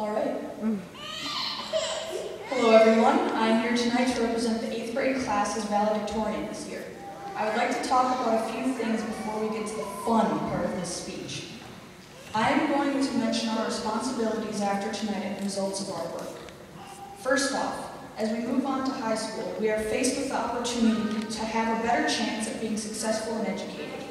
All right. Hello, everyone. I'm here tonight to represent the 8th grade class as valedictorian this year. I would like to talk about a few things before we get to the fun part of this speech. I am going to mention our responsibilities after tonight and the results of our work. First off, as we move on to high school, we are faced with the opportunity to have a better chance at being successful and educated.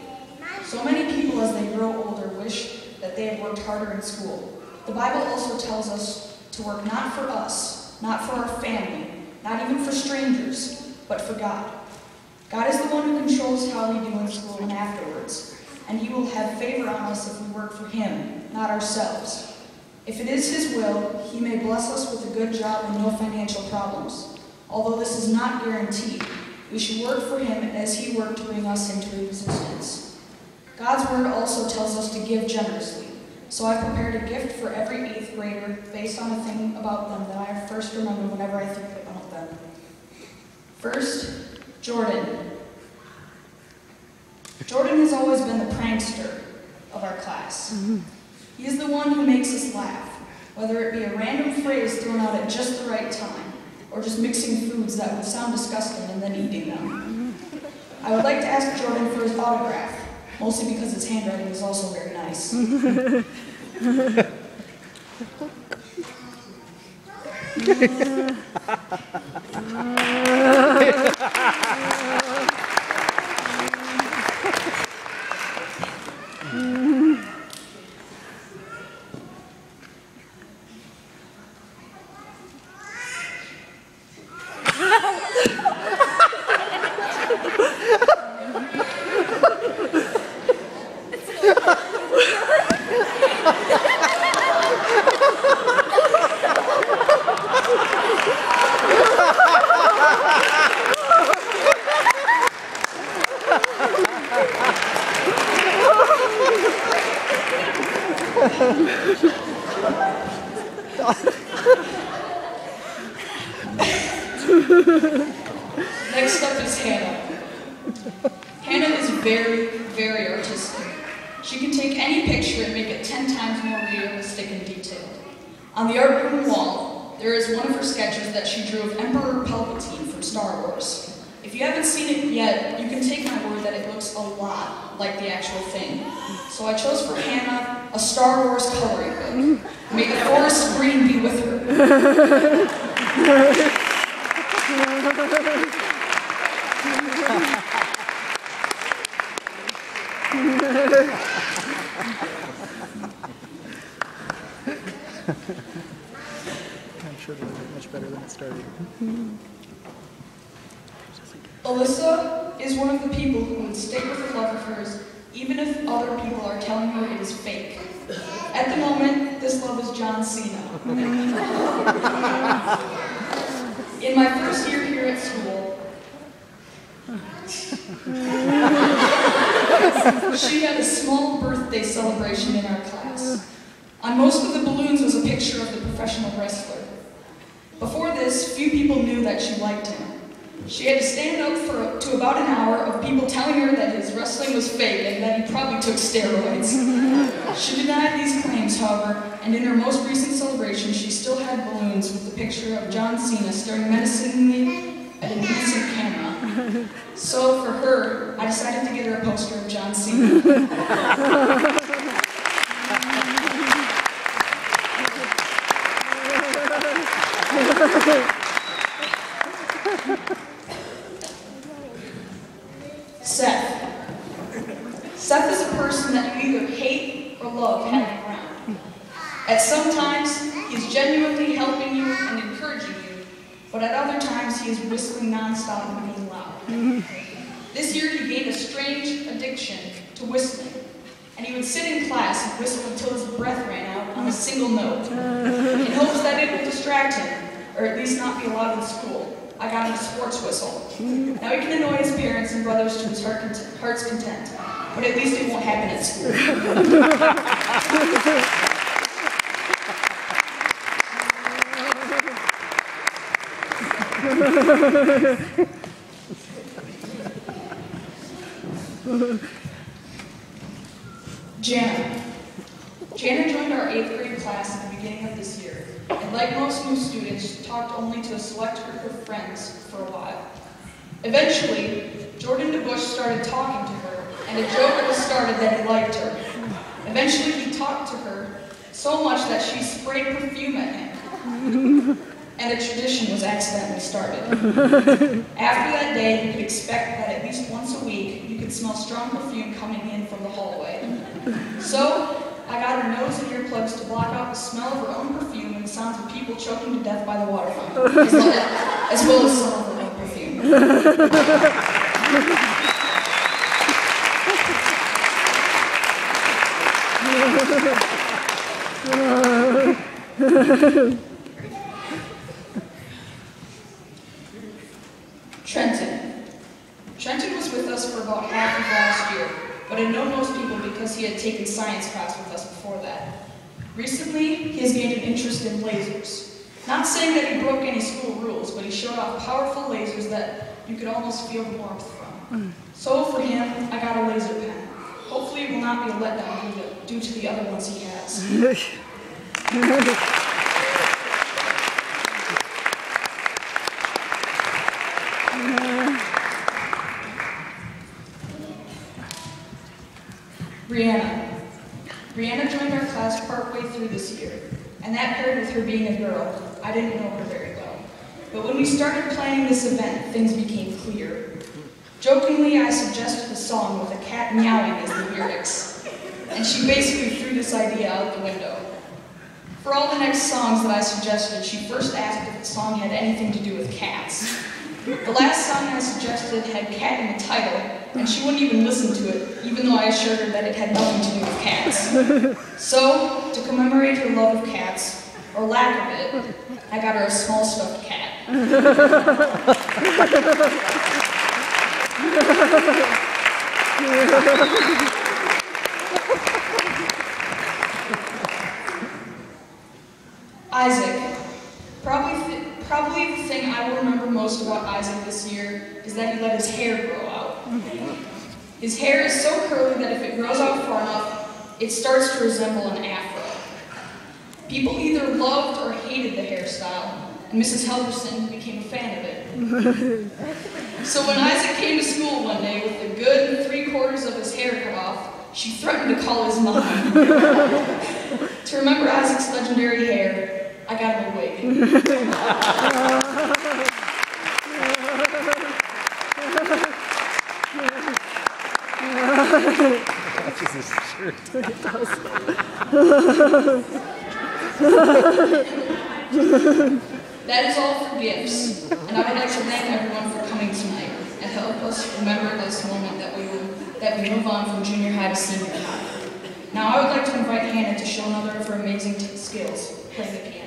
So many people, as they grow older, wish that they had worked harder in school. The Bible also tells us to work not for us, not for our family, not even for strangers, but for God. God is the one who controls how we do in school and afterwards, and He will have favor on us if we work for Him, not ourselves. If it is His will, He may bless us with a good job and no financial problems. Although this is not guaranteed, we should work for Him as He worked to bring us into existence. God's Word also tells us to give generously. So I've prepared a gift for every 8th grader based on a thing about them that I first remember whenever I think about them. First, Jordan. Jordan has always been the prankster of our class. He is the one who makes us laugh, whether it be a random phrase thrown out at just the right time, or just mixing foods that would sound disgusting and then eating them. I would like to ask Jordan for his autograph, mostly because his handwriting is also very nice. Next up is Hannah. Hannah is very, very artistic. She can take any picture and make it 10 times more realistic and detailed. On the art room wall, there is one of her sketches that she drew of Emperor Palpatine from Star Wars. If you haven't seen it yet, you can take my word that it looks a lot like the actual thing. So I chose for Hannah a Star Wars coloring book. May the forest green be with her. I'm sure it'll look much better than it started. Alyssa is one of the people who would stick with a love of hers even if other people are telling her it is fake. At the moment, this love is John Cena. In my first year here at school, she had a small birthday celebration in our class. On most of the balloons was a picture of the professional wrestler. Before this, few people knew that she liked him. She had to stand up to about an hour of people telling her that his wrestling was fake and that he probably took steroids. She denied these claims, however, and in her most recent celebration, she still had balloons with the picture of John Cena staring menacingly at an innocent camera. So for her, I decided to get her a poster of John Cena. Seth is a person that you either hate or love having around. At some times, he's genuinely helping you and encouraging you, but at other times, he is whistling nonstop and being loud. This year, he gained a strange addiction to whistling, and he would sit in class and whistle until his breath ran out on a single note, in hopes that it would distract him, or at least not be allowed in school. I got him a sports whistle. Now he can annoy his parents and brothers to his heart's content, but at least it won't happen at school. Jana. Jana joined our 8th grade class at the beginning of this year, and like most new students, talked only to a select group of friends for a while. Eventually, Jordan DeBush started talking to her, and a joke was started that he liked her. Eventually, he talked to her so much that she sprayed perfume at him, and a tradition was accidentally started. After that day, you could expect that at least once a week, you could smell strong perfume coming in from the hallway. So, I got her nose and earplugs to block out the smell of her own perfume and the sounds of people choking to death by the water fountain, as well as some of her own perfume. Trenton was with us for about half of last year, but had known most people because he had taken science class with us before that. Recently, he has gained an interest in lasers. Not saying that he broke any school rules, but he showed off powerful lasers that you could almost feel the warmth from. So for him, I got a laser pen. Hopefully it will not be a letdown due to the other ones he has. Brianna joined our class partway through this year, and that paired with her being a girl, I didn't know her very well. But when we started planning this event, things became clear. Jokingly, I suggested a song with a cat meowing as the lyrics, and she basically threw this idea out the window. For all the next songs that I suggested, she first asked if the song had anything to do with cats. The last song I suggested had cat in the title, and she wouldn't even listen to it, even though I assured her that it had nothing to do with cats. So, to commemorate her love of cats, or lack of it, I got her a small stuffed cat. Isaac. Probably the thing I will remember most about Isaac this year is that he let his hair grow out. His hair is so curly that if it grows out far enough, it starts to resemble an afro. People either loved or hated the hairstyle, and Mrs. Helgerson became a fan of it. So when Isaac came to school one day with a good 3/4 of his hair cut off, she threatened to call his mom. To remember Isaac's legendary hair, I got him a wig. That is all for gifts, and I would like to thank everyone for coming tonight and help us remember this moment that we move on from junior high to senior high. Now I would like to invite Hannah to show another of her amazing skills, playing the piano.